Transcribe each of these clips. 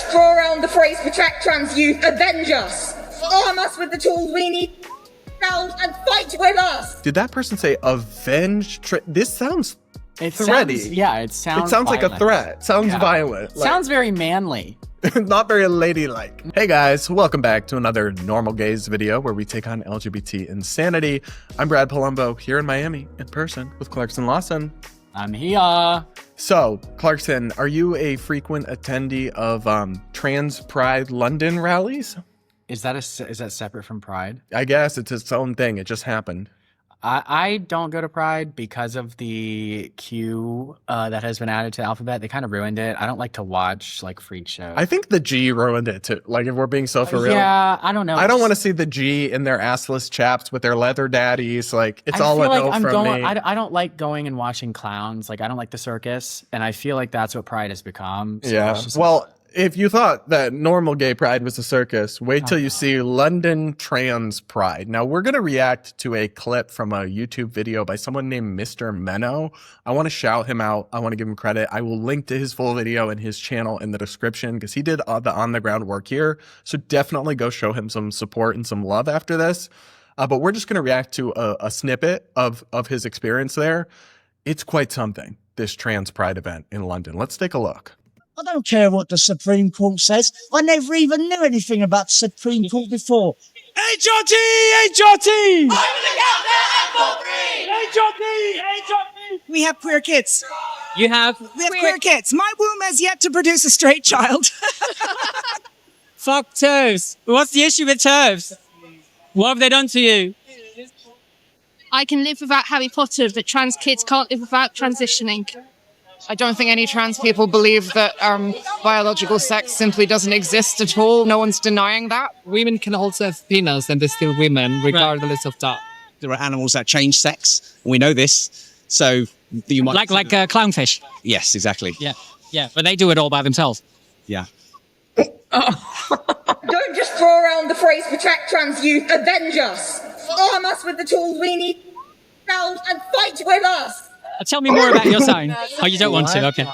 just throw around the phrase protect trans youth, avenge us. Arm us with the tools we need and fight with us. Did that person say avenge? This sounds thready. It sounds like a threat. Sounds violent. Sounds very manly. Not very ladylike. Hey guys, welcome back to another Normal Gays video where we take on LGBT insanity. I'm Brad Polumbo here in Miami in person with Clarkson Lawson. I'm here. So, Clarkson, are you a frequent attendee of Trans Pride London rallies? Is that separate from Pride? I guess it's its own thing. It just happened. I don't go to Pride because of the Q that has been added to the alphabet. They kind of ruined it. I don't like to watch like freak shows. I think the G ruined it too. Like if we're being so for real. Yeah, I don't know. I don't want to see the G in their assless chaps with their leather daddies. Like it's all a no from me. I don't like going and watching clowns. Like I don't like the circus, and I feel like that's what Pride has become. So yeah. Well, if you thought that normal gay pride was a circus, wait till you see London Trans Pride. Now, we're going to react to a clip from a YouTube video by someone named Mr. Menno. I want to shout him out. I want to give him credit. I will link to his full video and his channel in the description because he did the on-the-ground work here. So definitely go show him some support and some love after this. But we're just going to react to a snippet of his experience there. It's quite something, this Trans Pride event in London. Let's take a look. I don't care what the Supreme Court says. I never even knew anything about the Supreme Court before. HRT! HRT! I'm the captain HRT! HRT! We have queer kids. You have? We have queer kids. My womb has yet to produce a straight child. Fuck TERFs. What's the issue with TERFs? What have they done to you? I can live without Harry Potter, but trans kids can't live without transitioning. I don't think any trans people believe that biological sex simply doesn't exist at all. No one's denying that. Women can also have penis and they're still women, regardless of that. There are animals that change sex. We know this. So you might... Like clownfish? Yes, exactly. Yeah, but they do it all by themselves. Yeah. Don't just throw around the phrase protect trans youth, avenge us. Arm us with the tools we need and fight with us. Tell me more about your sign. Oh, you don't want to? Okay.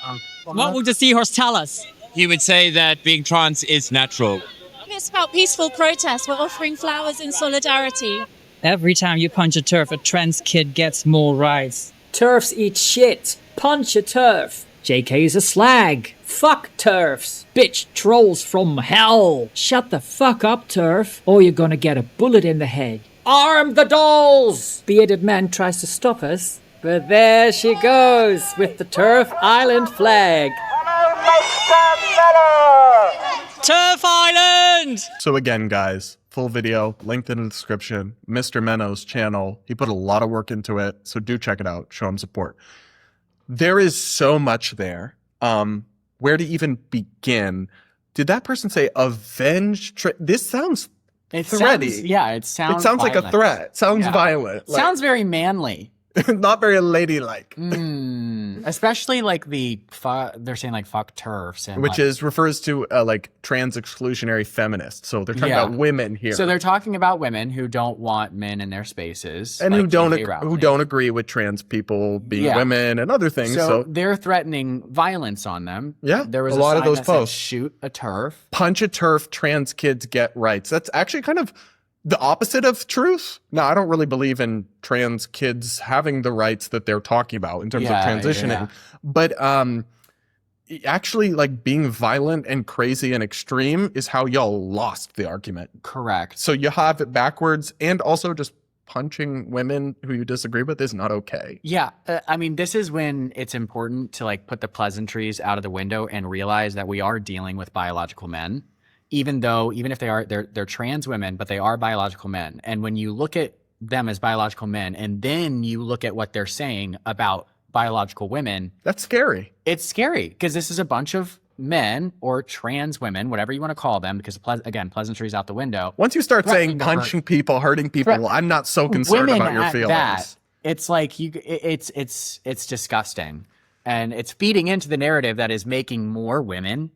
What will the seahorse tell us? He would say that being trans is natural. It's about peaceful protest. We're offering flowers in solidarity. Every time you punch a TERF, a trans kid gets more rights. TERFs eat shit. Punch a TERF. JK's a slag. Fuck TERFs. Bitch trolls from hell. Shut the fuck up, TERF, or you're gonna get a bullet in the head. Arm the dolls! Bearded man tries to stop us. But there she goes with the TERF Island flag. TERF Island! So again, guys, full video, linked in the description. Mr. Menno's channel, he put a lot of work into it, so do check it out. Show him support. There is so much there. Where to even begin? Did that person say avenge? This sounds thready. It sounds like a threat. Sounds violent. Sounds very manly. Not very ladylike. Especially like they're saying like fuck TERFs. And which refers to like trans exclusionary feminists. So they're talking about women here. So they're talking about women who don't want men in their spaces. And like who don't agree with trans people being women and other things. So they're threatening violence on them. Yeah, there was a lot of those that posts. Said, shoot a TERF. Punch a TERF, trans kids get rights. That's actually kind of the opposite of truth. No, I don't really believe in trans kids having the rights that they're talking about in terms of transitioning. But actually, like being violent and crazy and extreme is how y'all lost the argument. Correct. So you have it backwards, and also just punching women who you disagree with is not okay. Yeah, I mean, this is when it's important to like put the pleasantries out of the window and realize that we are dealing with biological men. Even if they're trans women, but they are biological men. And when you look at them as biological men, and then you look at what they're saying about biological women, that's scary. It's scary because this is a bunch of men or trans women, whatever you want to call them, because again, pleasantries out the window. Once you start saying punching people, hurting people, I'm not so concerned about your feelings. It's like it's disgusting, and it's feeding into the narrative that is making more women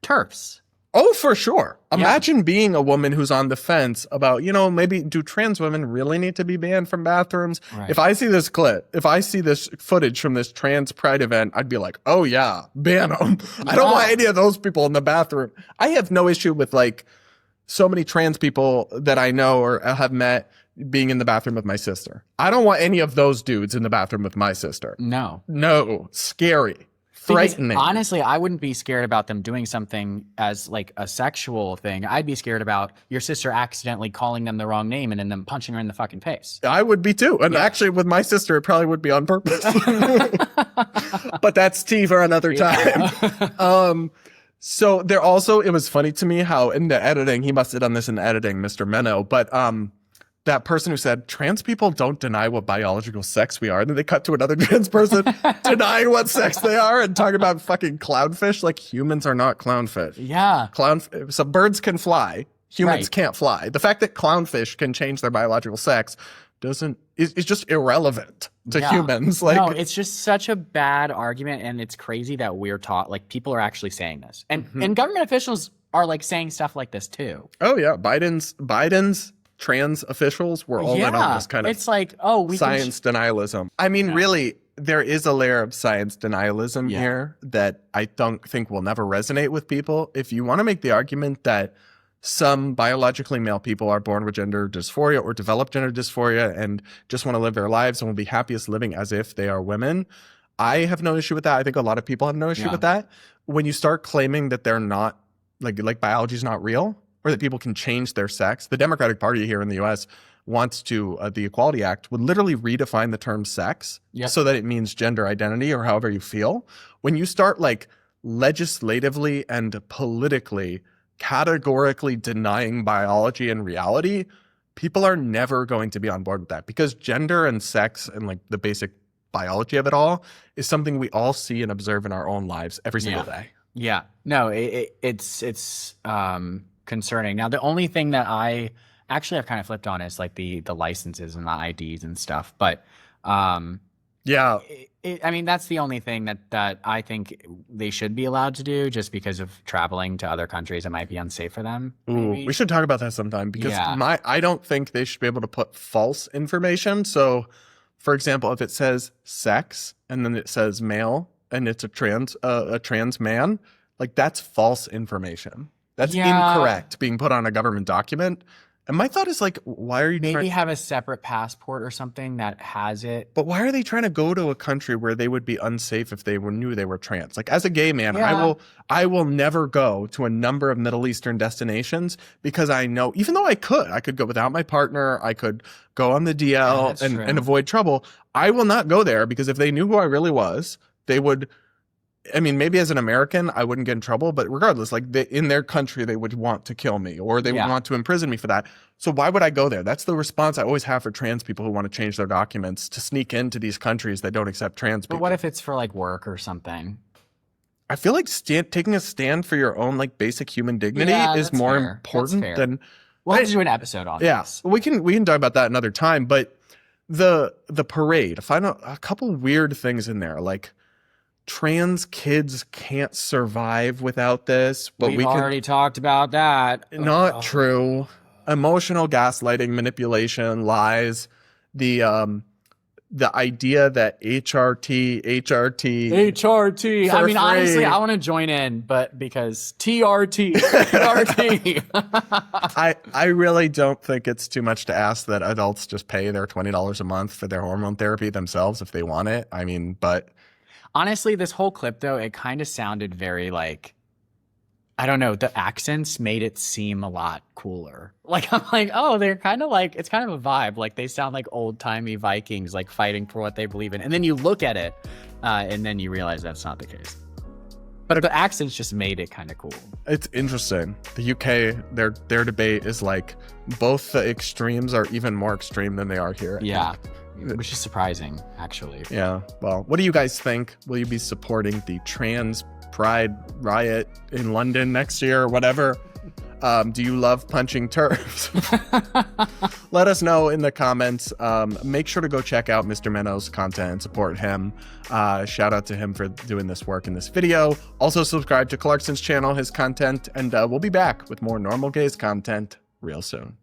TERFs. Oh, for sure. Imagine being a woman who's on the fence about, maybe do trans women really need to be banned from bathrooms? Right. If I see this clip, if I see this footage from this trans pride event, I'd be like, oh yeah, ban them. I don't want any of those people in the bathroom. I have no issue with like so many trans people that I know or have met being in the bathroom with my sister. I don't want any of those dudes in the bathroom with my sister. No, scary. Frightening. Because honestly, I wouldn't be scared about them doing something as like a sexual thing. I'd be scared about your sister accidentally calling them the wrong name and then them punching her in the fucking face. I would be too. And actually with my sister, it probably would be on purpose. But that's tea for another time. So there also, it was funny to me how in the editing, he must have done this in editing, Mr. Menno, but that person who said, trans people don't deny what biological sex we are. And then they cut to another trans person denying what sex they are and talking about fucking clownfish. Like humans are not clownfish. Yeah. So birds can fly. Humans can't fly. The fact that clownfish can change their biological sex is just irrelevant to humans. Like, no, it's just such a bad argument. And it's crazy that we're taught, like people are actually saying this and government officials are like saying stuff like this too. Oh yeah. Biden's trans officials were all in on this kind of it's like, science denialism. I mean, really, there is a layer of science denialism here that I don't think will never resonate with people. If you want to make the argument that some biologically male people are born with gender dysphoria or develop gender dysphoria and just want to live their lives and will be happiest living as if they are women, I have no issue with that. I think a lot of people have no issue with that. When you start claiming that they're not, like biology is not real, or that people can change their sex. The Democratic Party here in the US wants to, the Equality Act would literally redefine the term sex so that it means gender identity or however you feel. When you start like legislatively and politically categorically denying biology and reality, people are never going to be on board with that because gender and sex and like the basic biology of it all is something we all see and observe in our own lives every single day. Yeah. No, it's concerning. Now, the only thing that I actually have kind of flipped on is like the licenses and the IDs and stuff. But I mean, that's the only thing that I think they should be allowed to do just because of traveling to other countries. It might be unsafe for them. Ooh, we should talk about that sometime because I don't think they should be able to put false information. So, for example, if it says sex and then it says male and it's a trans man, like that's false information. That's incorrect being put on a government document. And my thought is like, why are you maybe have a separate passport or something that has it? But why are they trying to go to a country where they would be unsafe if they knew they were trans? Like as a gay man, I will never go to a number of Middle Eastern destinations because I know, even though I could go without my partner, I could go on the DL and avoid trouble. I will not go there because if they knew who I really was, they would. I mean, maybe as an American, I wouldn't get in trouble, but regardless, like in their country, they would want to kill me or they would want to imprison me for that. So why would I go there? That's the response I always have for trans people who want to change their documents to sneak into these countries that don't accept trans people. But what if it's for like work or something? I feel like taking a stand for your own like basic human dignity is more important than. We'll have to do an episode on this. We can talk about that another time. But the parade, I find a couple weird things in there, like. Trans kids can't survive without this, but we've already talked about that. Not true. Emotional gaslighting, manipulation, lies. The idea that HRT. I mean, honestly, I want to join in, but because TRT. I really don't think it's too much to ask that adults just pay their $20 a month for their hormone therapy themselves if they want it. I mean, but. Honestly, this whole clip, though, it kind of sounded very like, I don't know, the accents made it seem a lot cooler. Like, I'm like, oh, they're kind of like, it's kind of a vibe. Like, they sound like old-timey Vikings, like fighting for what they believe in. And then you look at it, and then you realize that's not the case. But the accents just made it kind of cool. It's interesting. The UK, their debate is like, both the extremes are even more extreme than they are here. Yeah. Which is surprising, actually. Yeah. Well, what do you guys think? Will you be supporting the trans pride riot in London next year or whatever? Do you love punching turfs? Let us know in the comments. Make sure to go check out Mr. Menno's content and support him. Shout out to him for doing this work in this video. Also subscribe to Clarkson's channel, his content, and we'll be back with more Normal Gays content real soon.